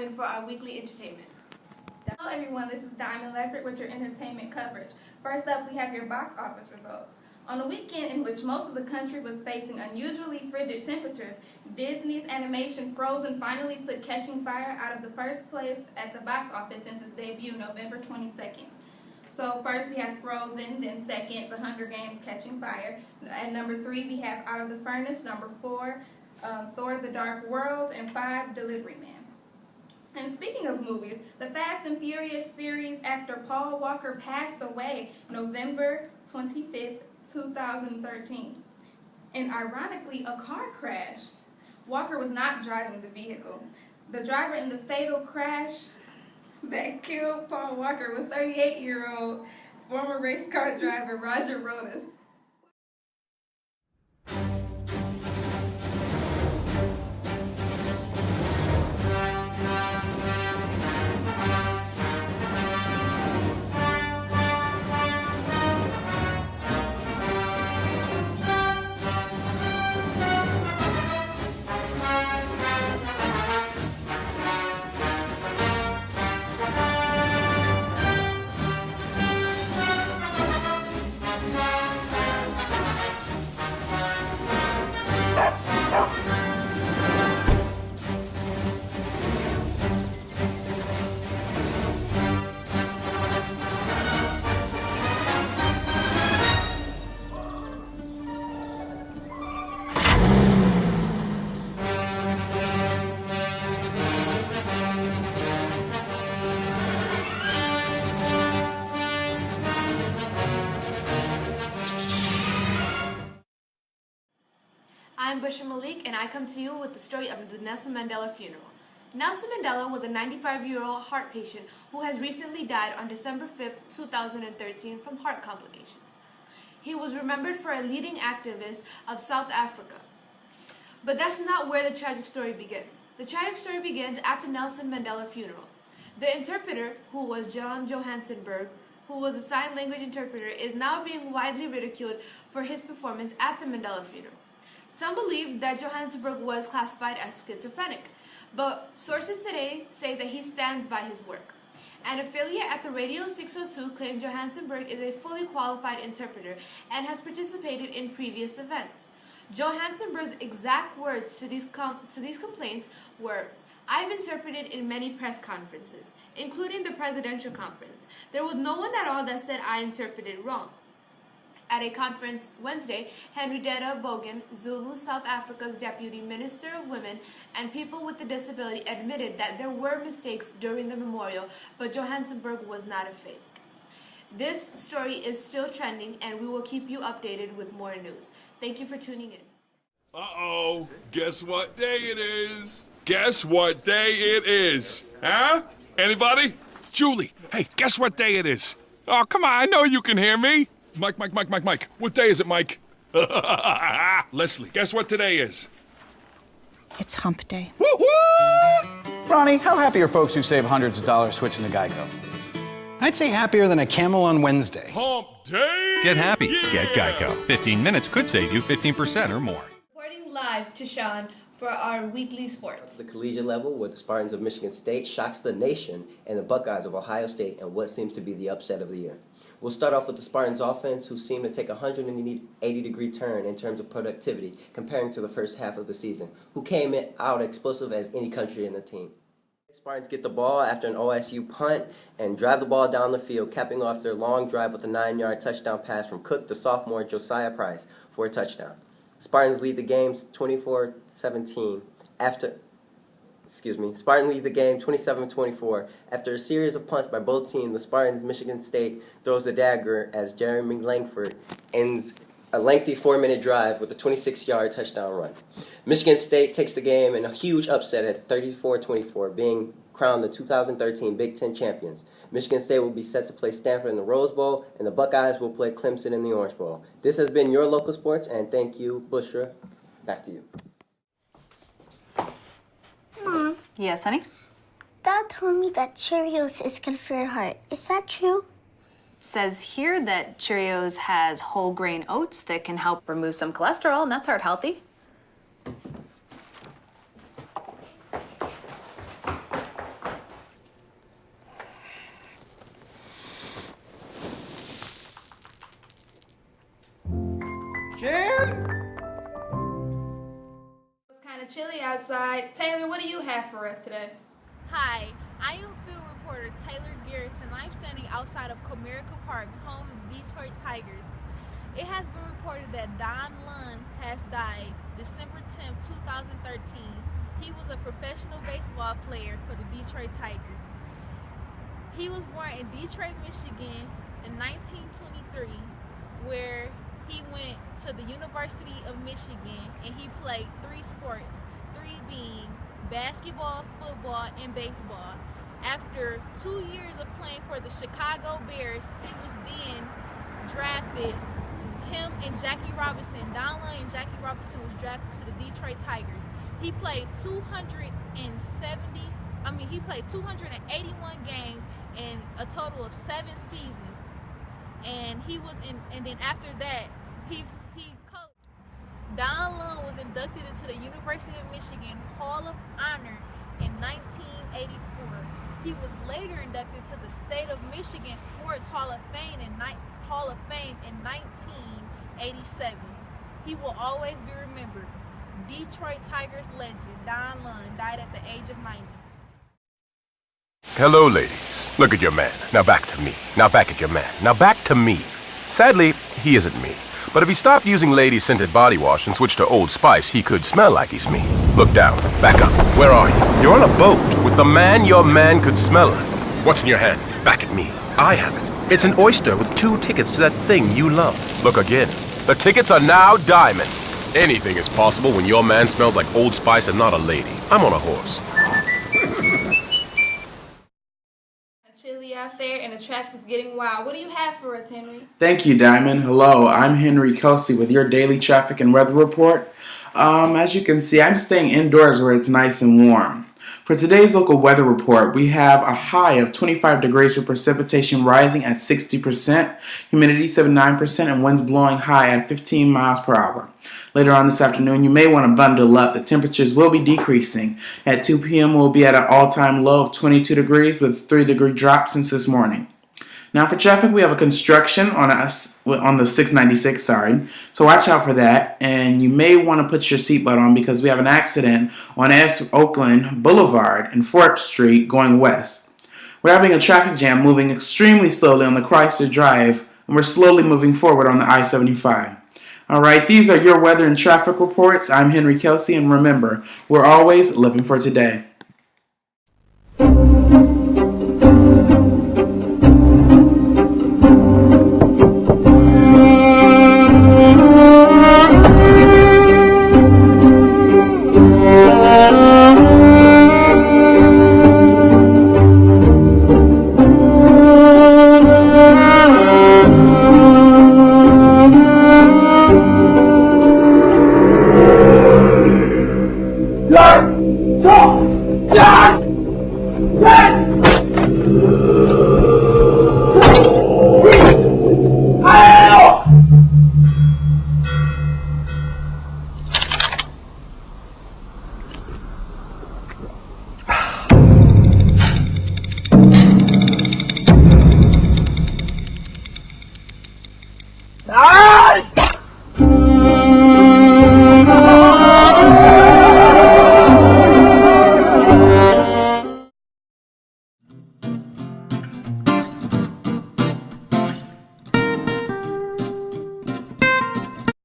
in for our weekly entertainment. Hello everyone, this is Diamond Leffert with your entertainment coverage. First up, we have your box office results. On a weekend in which most of the country was facing unusually frigid temperatures, Disney's animation Frozen finally took Catching Fire out of the first place at the box office since its debut November 22nd. So first we have Frozen, then second, The Hunger Games Catching Fire. At number 3 we have Out of the Furnace, number 4, Thor the Dark World, and 5, Delivery Man. And speaking of movies, the Fast and Furious series actor Paul Walker passed away November 25th, 2013. In ironically a car crash. Walker was not driving the vehicle. The driver in the fatal crash that killed Paul Walker was 38-year-old former race car driver Roger Rodas. I'm Bushra Malik, and I come to you with the story of the Nelson Mandela funeral. Nelson Mandela was a 95-year-old heart patient who has recently died on December 5th, 2013 from heart complications. He was remembered for a leading activist of South Africa. But that's not where the tragic story begins. The tragic story begins at the Nelson Mandela funeral. The interpreter, who was John Johansenberg, who was the sign language interpreter, is now being widely ridiculed for his performance at the Mandela funeral. Some believe that Johannesburg was classified as schizophrenic, but sources today say that he stands by his work. An affiliate at the Radio 602 claimed Johannesburg is a fully qualified interpreter and has participated in previous events. Johannesburg's exact words to these complaints were, "I've interpreted in many press conferences, including the presidential conference. There was no one at all that said I interpreted wrong." At a conference Wednesday, Henrietta Bogan, Zulu South Africa's Deputy Minister of Women and People with a Disability, admitted that there were mistakes during the memorial, but Johannesburg was not a fake. This story is still trending, and we will keep you updated with more news. Thank you for tuning in. Uh-oh, guess what day it is? Guess what day it is? Huh? Anybody? Julie, hey, guess what day it is? Oh, come on, I know you can hear me. Mike. What day is it, Mike? Leslie, guess what today is? It's hump day. Woo-woo! Ronnie, how happy are folks who save hundreds of dollars switching to Geico? I'd say happier than a camel on Wednesday. Hump day! Get happy. Yeah! Get Geico. 15 minutes could save you 15% or more. Reporting live to Sean for our weekly sports. The collegiate level, where the Spartans of Michigan State shocks the nation, and the Buckeyes of Ohio State in what seems to be the upset of the year. We'll start off with the Spartans offense, who seem to take a 180-degree turn in terms of productivity comparing to the first half of the season, who came out explosive as any country in the team. Spartans get the ball after an OSU punt and drive the ball down the field, capping off their long drive with a 9-yard touchdown pass from Cook to sophomore Josiah Price for a touchdown. Spartans lead the game 27-24 after a series of punts by both teams. The Spartans Michigan State throws the dagger as Jeremy Langford ends a lengthy 4-minute drive with a 26-yard touchdown run. Michigan State takes the game in a huge upset at 34-24, being crowned the 2013 Big Ten champions. Michigan State will be set to play Stanford in the Rose Bowl, and the Buckeyes will play Clemson in the Orange Bowl. This has been your local sports, and thank you, Bushra. Back to you. Mom. Yes, honey? Dad told me that Cheerios is good for your heart. Is that true? Says here that Cheerios has whole grain oats that can help remove some cholesterol, and that's heart healthy. Chilly outside. Taylor, what do you have for us today? Hi, I am field reporter Taylor Garrison. I'm standing outside of Comerica Park, home of the Detroit Tigers. It has been reported that Don Lund has died December 10, 2013. He was a professional baseball player for the Detroit Tigers. He was born in Detroit, Michigan in 1923, where he went to the University of Michigan and he played 3 sports, 3 being basketball, football, and baseball. After 2 years of playing for the Chicago Bears, he was then drafted. Him and Jackie Robinson, Don Lund and Jackie Robinson was drafted to the Detroit Tigers. He played 281 games in a total of 7 seasons. And then after that, he coached. Don Lund was inducted into the University of Michigan Hall of Honor in 1984. He was later inducted to the State of Michigan Sports Hall of Fame in 1987. He will always be remembered. Detroit Tigers legend Don Lund died at the age of 90. Hello, ladies. Look at your man. Now back to me. Now back at your man. Now back to me. Sadly, he isn't me. But if he stopped using lady-scented body wash and switched to Old Spice, he could smell like he's me. Look down. Back up. Where are you? You're on a boat with the man your man could smell like. What's in your hand? Back at me. I have it. It's an oyster with 2 tickets to that thing you love. Look again. The tickets are now diamond. Anything is possible when your man smells like Old Spice and not a lady. I'm on a horse. Chilly out there and the traffic is getting wild. What do you have for us, Henry? Thank you, Diamond. Hello, I'm Henry Kelsey with your daily traffic and weather report. As you can see, I'm staying indoors where it's nice and warm. For today's local weather report, we have a high of 25 degrees with precipitation rising at 60%, humidity 79%, and winds blowing high at 15 miles per hour. Later on this afternoon, you may want to bundle up. The temperatures will be decreasing. At 2 p.m., we'll be at an all-time low of 22 degrees with a 3-degree drop since this morning. Now for traffic, we have a construction on the 696, so watch out for that, and you may want to put your seatbelt on because we have an accident on S. Oakland Boulevard and 4th Street going west. We're having a traffic jam moving extremely slowly on the Chrysler Drive, and we're slowly moving forward on the I-75. Alright, these are your weather and traffic reports. I'm Henry Kelsey, and remember, we're always living for today.